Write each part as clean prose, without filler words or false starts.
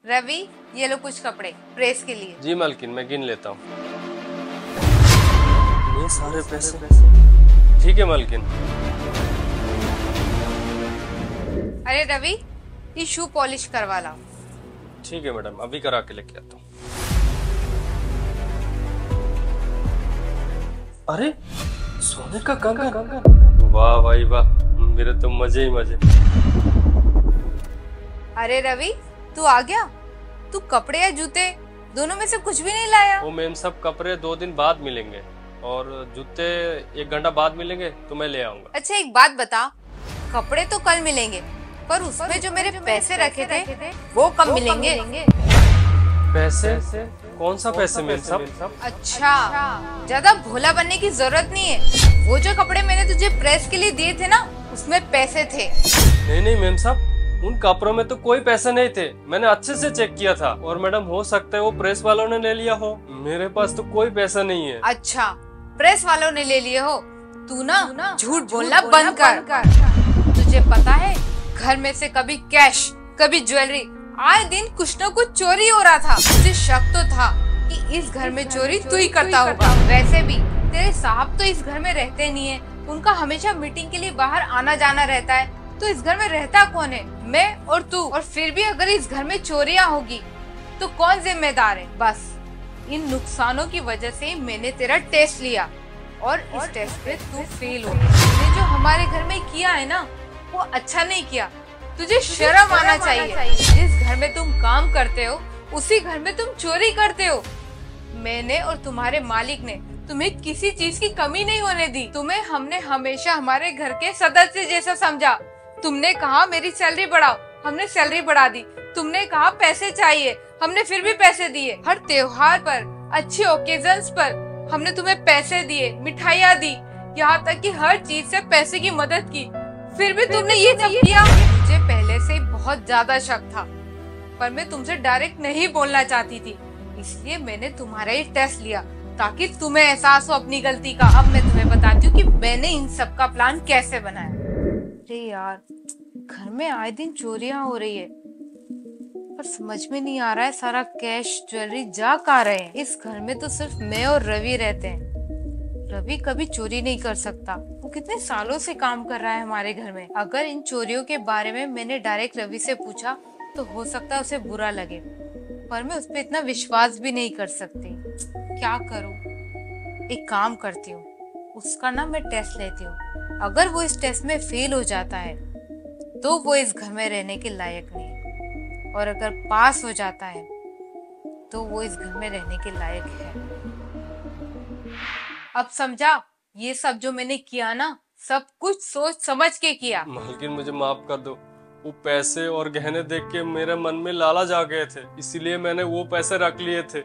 रवि, ये लो कुछ कपड़े प्रेस के लिए। जी मालकिन, मैं गिन लेता हूँ। ये सारे पैसे। ठीक है मालकिन। अरे रवि, ये शू पॉलिश करवा लाओ। ठीक है मैडम, अभी करा के लेके आता हूँ। अरे सोने का कंगन! वाह भाई वाह, मेरे तो मजे ही मजे। अरे रवि, तू आ गया? तू कपड़े या जूते दोनों में से कुछ भी नहीं लाया? वो मैम, सब कपड़े 2 दिन बाद मिलेंगे और जूते 1 घंटा बाद मिलेंगे, तो मैं ले आऊंगा। अच्छा एक बात बता, कपड़े तो कल मिलेंगे पर उसमें जो मेरे पैसे रखे थे वो कब मिलेंगे? पैसे? कौन सा पैसे मैम साहब? अच्छा, ज्यादा भोला बनने की जरूरत नहीं है। वो जो कपड़े मैंने तुझे प्रेस के लिए दिए थे ना, उसमें पैसे थे। नहीं नहीं मैम साहब, उन कपड़ों में तो कोई पैसे नहीं थे। मैंने अच्छे से चेक किया था। और मैडम, हो सकता है वो प्रेस वालों ने ले लिया हो। मेरे पास तो कोई पैसा नहीं है। अच्छा, प्रेस वालों ने ले लिए हो? तू ना झूठ बोलना बंद कर। तुझे पता है, घर में से कभी कैश कभी ज्वेलरी, आए दिन कुछ न कुछ चोरी हो रहा था। मुझे शक तो था कि इस घर में चोरी तू ही करता होगा। वैसे भी तेरे साहब तो इस घर में रहते नहीं है, उनका हमेशा मीटिंग के लिए बाहर आना जाना रहता है। तो इस घर में रहता कौन है? मैं और तू। और फिर भी अगर इस घर में चोरियां होगी तो कौन जिम्मेदार है? बस इन नुकसानों की वजह से मैंने तेरा टेस्ट लिया और इस टेस्ट पे तू फेल हो गया। तूने जो हमारे घर में किया है ना, वो अच्छा नहीं किया। तुझे शर्म आना चाहिए। जिस घर में तुम काम करते हो उसी घर में तुम चोरी करते हो। मैंने और तुम्हारे मालिक ने तुम्हें किसी चीज की कमी नहीं होने दी। तुम्हें हमने हमेशा हमारे घर के सदस्य जैसा समझा। तुमने कहा मेरी सैलरी बढ़ाओ, हमने सैलरी बढ़ा दी। तुमने कहा पैसे चाहिए, हमने फिर भी पैसे दिए। हर त्योहार पर, अच्छे ओकेजन्स पर हमने तुम्हें पैसे दिए, मिठाइयाँ दी, यहाँ तक कि हर चीज से पैसे की मदद की। फिर भी तुमने ये सब किया। मुझे पहले से बहुत ज्यादा शक था, पर मैं तुमसे डायरेक्ट नहीं बोलना चाहती थी, इसलिए मैंने तुम्हारा ही टेस्ट लिया ताकि तुम्हें एहसास हो अपनी गलती का। अब मैं तुम्हें बताती हूँ कि मैंने इन सब का प्लान कैसे बनाया। अरे यार, घर में आए दिन चोरियां हो रही है, पर समझ में नहीं आ रहा है सारा कैश ज्वेलरी जा कहाँ रहे हैं। इस घर में तो सिर्फ मैं और रवि रहते हैं। रवि कभी चोरी नहीं कर सकता, वो कितने सालों से काम कर रहा है हमारे घर में। अगर इन चोरियों के बारे में मैंने डायरेक्ट रवि से पूछा तो हो सकता है उसे बुरा लगे, पर मैं उस पर इतना विश्वास भी नहीं कर सकती। क्या करूं? एक काम करती हूँ, उसका ना मैं टेस्ट लेती हूँ। अगर वो इस टेस्ट में फेल हो जाता है तो वो इस घर में रहने के लायक नहीं है, और अगर पास हो जाता है तो वो इस घर में रहने के लायक है। अब समझा? ये सब जो मैंने किया ना, सब कुछ सोच समझ के किया। मालकिन, मुझे माफ कर दो। वो पैसे और गहने देख के मेरे मन में लालच आ गए थे, इसीलिए मैंने वो पैसे रख लिए थे।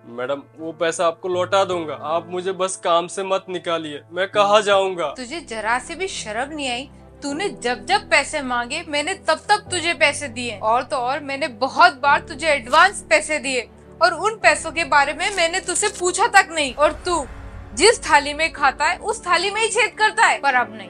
मैडम, वो पैसा आपको लौटा दूंगा, आप मुझे बस काम से मत निकालिए। मैं कहाँ जाऊंगा? तुझे जरा से भी शर्म नहीं आई? तूने जब जब पैसे मांगे मैंने तब तब तुझे पैसे दिए, और तो और मैंने बहुत बार तुझे एडवांस पैसे दिए, और उन पैसों के बारे में मैंने तुझसे पूछा तक नहीं। और तू जिस थाली में खाता है उस थाली में ही छेद करता है। पर अब नहीं,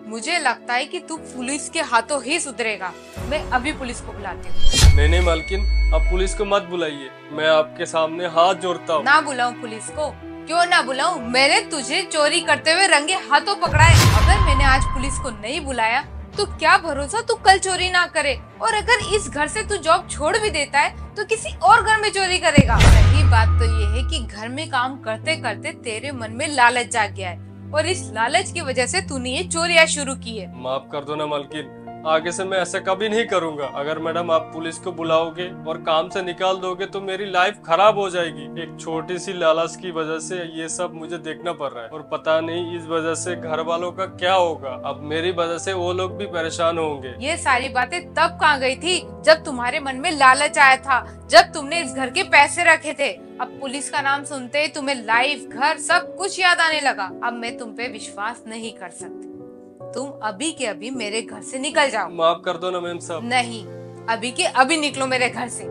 मुझे लगता है कि तू पुलिस के हाथों ही सुधरेगा। मैं अभी पुलिस को बुलाती हूँ। नहीं नहीं मालकिन, अब पुलिस को मत बुलाइए, मैं आपके सामने हाथ जोड़ता हूँ। ना बुलाऊं पुलिस को? क्यों ना बुलाऊं? मैंने तुझे चोरी करते हुए रंगे हाथों पकड़ा है। अगर मैंने आज पुलिस को नहीं बुलाया तो क्या भरोसा तू कल चोरी ना करे। और अगर इस घर से तू जॉब छोड़ भी देता है तो किसी और घर में चोरी करेगा। सही बात तो ये है कि घर में काम करते करते तेरे मन में लालच जाग गया है, और इस लालच की वजह से तूने ये चोरियां शुरू की है। माफ कर दो ना मालकिन, आगे से मैं ऐसा कभी नहीं करूंगा। अगर मैडम आप पुलिस को बुलाओगे और काम से निकाल दोगे तो मेरी लाइफ खराब हो जाएगी। एक छोटी सी लालच की वजह से ये सब मुझे देखना पड़ रहा है, और पता नहीं इस वजह से घर वालों का क्या होगा। अब मेरी वजह से वो लोग भी परेशान होंगे। ये सारी बातें तब कहाँ गई थी जब तुम्हारे मन में लालच आया था, जब तुमने इस घर के पैसे रखे थे। अब पुलिस का नाम सुनते ही तुम्हें लाइफ, घर, सब कुछ याद आने लगा। अब मैं तुम पे विश्वास नहीं कर सकती। तुम अभी के अभी मेरे घर से निकल जाओ। माफ कर दो ना मैम साहब। नहीं, अभी के अभी निकलो मेरे घर से।